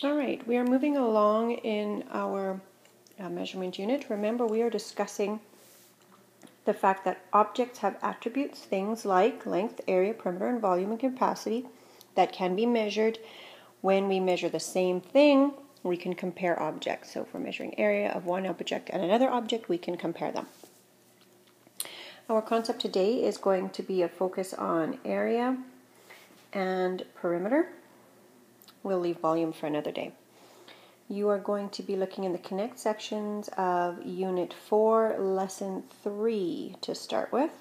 All right, we are moving along in our measurement unit. Remember, we are discussing the fact that objects have attributes, things like length, area, perimeter, and volume and capacity that can be measured. When we measure the same thing, we can compare objects. So if we're measuring area of one object and another object, we can compare them. Our concept today is going to be a focus on area and perimeter. We'll leave volume for another day. You are going to be looking in the Connect sections of Unit 4, Lesson 3 to start with.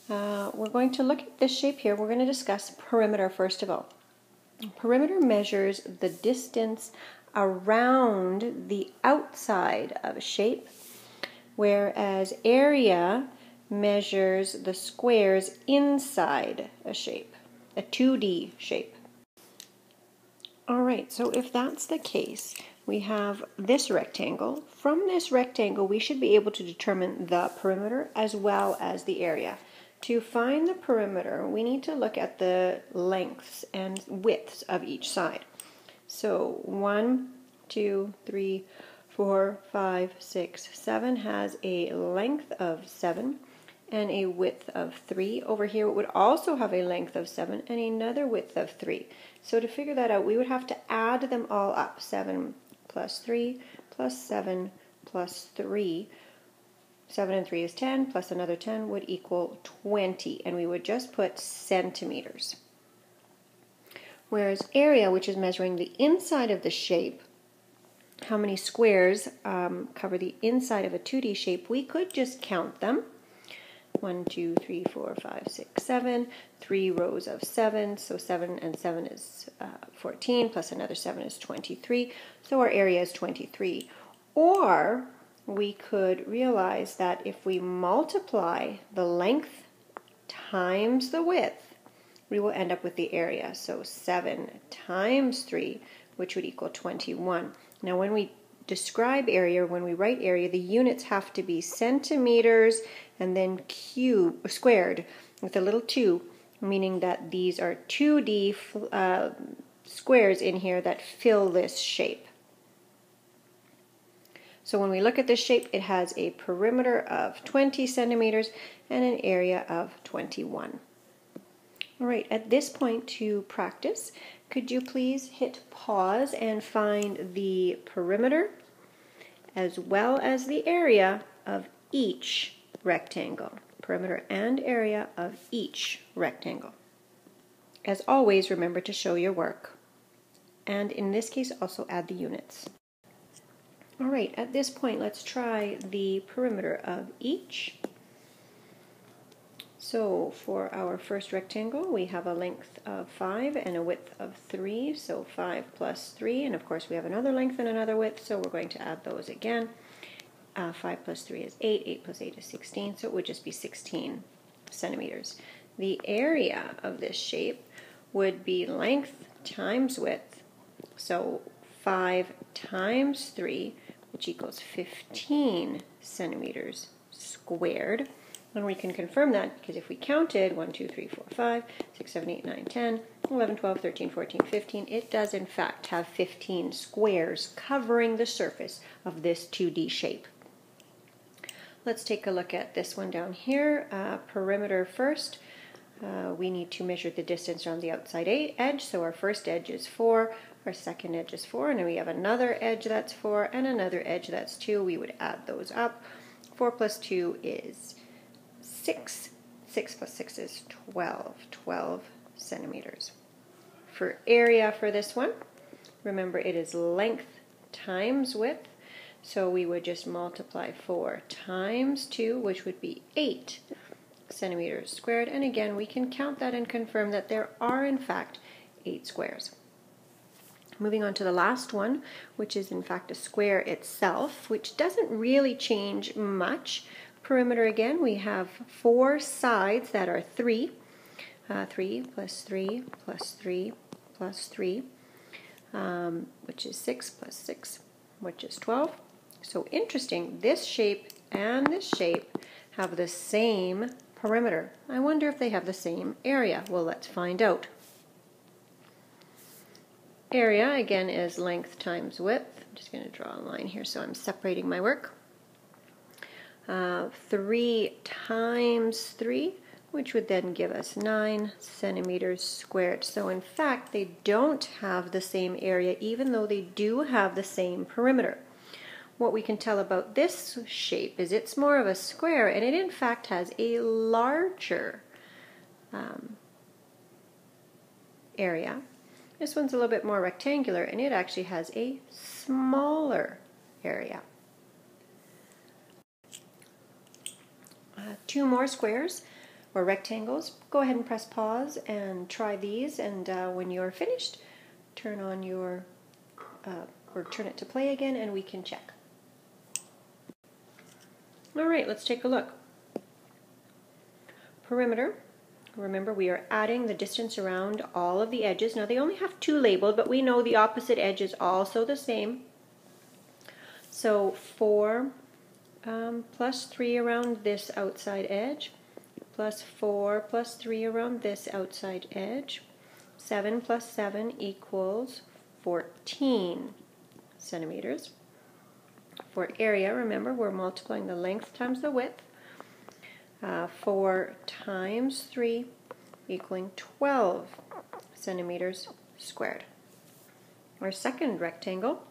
We're going to look at this shape here. We're going to discuss perimeter first of all. Perimeter measures the distance around the outside of a shape, whereas area measures the squares inside a shape, a 2D shape. Alright, so if that's the case, we have this rectangle. From this rectangle, we should be able to determine the perimeter as well as the area. To find the perimeter, we need to look at the lengths and widths of each side. So 1, 2, 3, 4, 5, 6, 7 has a length of 7 and a width of 3. Over here it would also have a length of 7 and another width of 3. So to figure that out, we would have to add them all up. 7 plus 3 plus 7 plus 3. 7 and 3 is 10, plus another 10 would equal 20, and we would just put centimeters. Whereas area, which is measuring the inside of the shape, how many squares cover the inside of a 2D shape, we could just count them. 1, 2, 3, 4, 5, 6, 7, 3 rows of 7, so 7 and 7 is 14, plus another 7 is 23, so our area is 23. Or we could realize that if we multiply the length times the width, we will end up with the area. So 7 times 3, which would equal 21. Now when we describe area, when we write area, the units have to be centimeters and then squared with a little 2, meaning that these are 2D squares in here that fill this shape. So when we look at this shape, it has a perimeter of 20 centimeters and an area of 21. All right, at this point to practice, could you please hit pause and find the perimeter as well as the area of each rectangle. Perimeter and area of each rectangle. As always, remember to show your work. And in this case, also add the units. All right, at this point, let's try the perimeter of each. So for our first rectangle, we have a length of 5 and a width of 3, so 5 plus 3, and of course we have another length and another width, so we're going to add those again. 5 plus 3 is 8, 8 plus 8 is 16, so it would just be 16 centimeters. The area of this shape would be length times width, so 5 times 3, which equals 15 centimeters squared. And we can confirm that because if we counted 1, 2, 3, 4, 5, 6, 7, 8, 9, 10, 11, 12, 13, 14, 15, it does in fact have 15 squares covering the surface of this 2D shape. Let's take a look at this one down here. Perimeter first. We need to measure the distance around the outside edge. So our first edge is 4, our second edge is 4, and then we have another edge that's 4 and another edge that's 2. We would add those up. 4 plus 2 is 6. 6 plus 6 is 12 centimeters. For area for this one, remember it is length times width. So we would just multiply 4 times 2, which would be 8 centimeters squared. And again, we can count that and confirm that there are, in fact, 8 squares. Moving on to the last one, which is, in fact, a square itself, which doesn't really change much. Perimeter, again, we have 4 sides that are 3. 3 plus 3 plus 3 plus 3, which is 6 plus 6, which is 12. So interesting, this shape and this shape have the same perimeter. I wonder if they have the same area. Well, let's find out. area, again, is length times width. I'm just going to draw a line here so I'm separating my work. 3 times 3, which would then give us 9 centimeters squared. So in fact, they don't have the same area, even though they do have the same perimeter. What we can tell about this shape is it's more of a square, and it in fact has a larger area. This one's a little bit more rectangular, and it actually has a smaller area. 2 more squares or rectangles. Go ahead and press pause and try these, and when you're finished, turn on your or turn it to play again, and we can check. All right, let's take a look. Perimeter. Remember, we are adding the distance around all of the edges. Now, they only have 2 labeled, but we know the opposite edge is also the same. So 4 plus 3 around this outside edge, plus 4 plus 3 around this outside edge. 7 plus 7 equals 14 centimeters. For area, remember, we're multiplying the length times the width. 4 times 3 equaling 12 centimeters squared. Our second rectangle,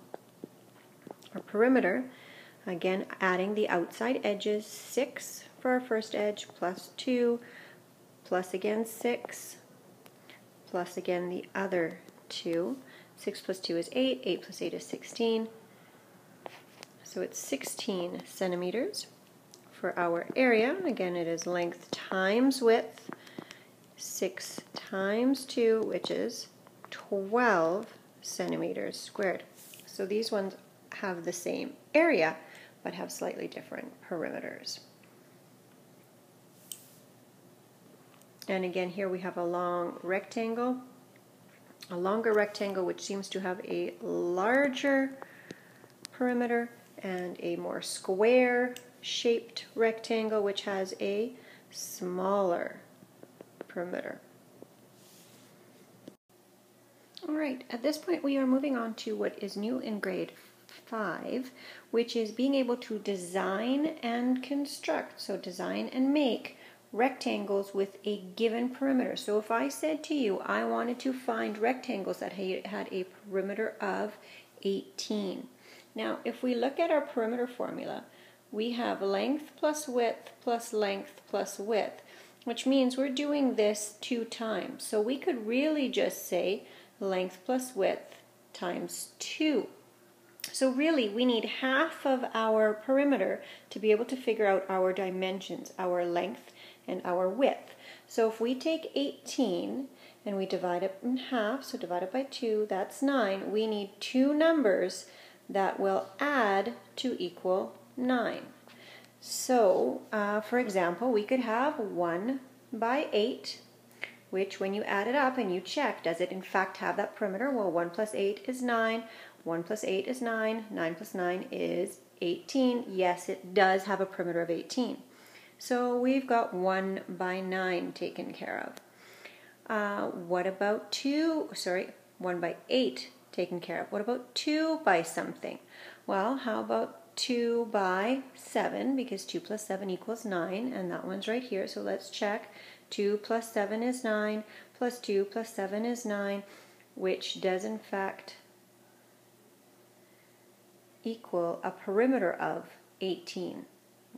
our perimeter, again adding the outside edges, 6 for our first edge, plus 2, plus again 6, plus again the other 2. 6 plus 2 is 8, 8 plus 8 is 16. So it's 16 centimeters. For our area, again, it is length times width, 6 times 2, which is 12 centimeters squared. So these ones have the same area, but have slightly different perimeters. And again, here we have a long rectangle, a longer rectangle, which seems to have a larger perimeter, and a more square shaped rectangle which has a smaller perimeter. Alright, at this point we are moving on to what is new in grade 5, which is being able to design and construct, so design and make rectangles with a given perimeter. So if I said to you I wanted to find rectangles that had a perimeter of 18. Now if we look at our perimeter formula, we have length plus width plus length plus width, which means we're doing this 2 times. So we could really just say length plus width times 2. So really we need half of our perimeter to be able to figure out our dimensions, our length and our width. So if we take 18 and we divide it in half, so divide it by 2, that's 9, we need 2 numbers that will add to equal 9. So, for example, we could have 1 by 8, which when you add it up and you check, does it in fact have that perimeter? Well, 1 plus 8 is 9, 1 plus 8 is 9, 9 plus 9 is 18. Yes, it does have a perimeter of 18. So we've got 1 by 9 taken care of. What about 1 by 8 taken care of? What about 2 by something? Well, how about 2 by 7, because 2 plus 7 equals 9, and that one's right here, so let's check. 2 plus 7 is 9, plus 2 plus 7 is 9, which does in fact equal a perimeter of 18.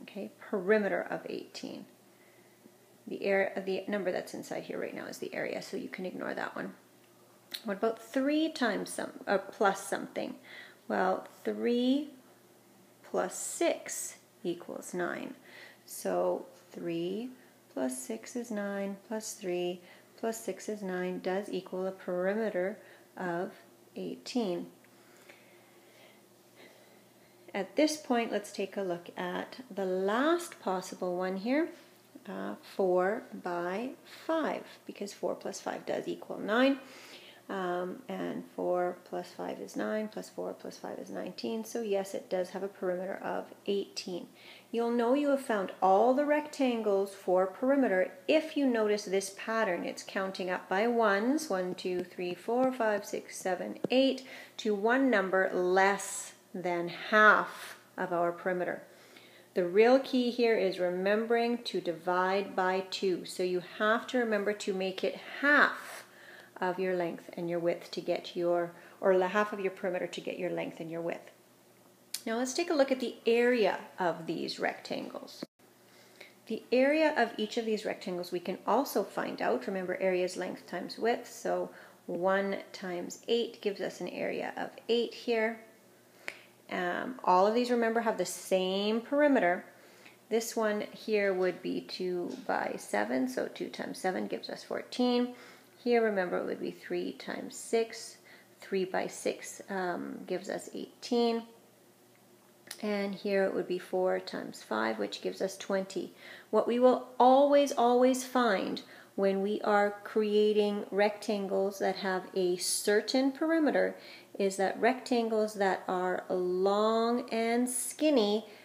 Okay, perimeter of 18. The number that's inside here right now is the area, so you can ignore that one. What about 3 times plus something? Well, 3 plus 6 equals 9. So 3 plus 6 is 9, plus 3 plus 6 is 9 does equal a perimeter of 18. At this point, let's take a look at the last possible one here, 4 by 5, because 4 plus 5 does equal 9. And 4 plus 5 is 9, plus 4 plus 5 is 19, so yes, it does have a perimeter of 18. You'll know you have found all the rectangles for perimeter if you notice this pattern. It's counting up by ones, 1, 2, 3, 4, 5, 6, 7, 8, to one number less than half of our perimeter. The real key here is remembering to divide by 2. So you have to remember to make it half of your length and your width to get your, or half of your perimeter to get your length and your width. Now let's take a look at the area of these rectangles. The area of each of these rectangles we can also find out. Remember, area is length times width, so 1 times 8 gives us an area of 8 here. All of these, remember, have the same perimeter. This one here would be 2 by 7, so 2 times 7 gives us 14. Here, remember, it would be 3 times 6. 3 by 6 gives us 18. And here it would be 4 times 5, which gives us 20. What we will always find when we are creating rectangles that have a certain perimeter is that rectangles that are long and skinny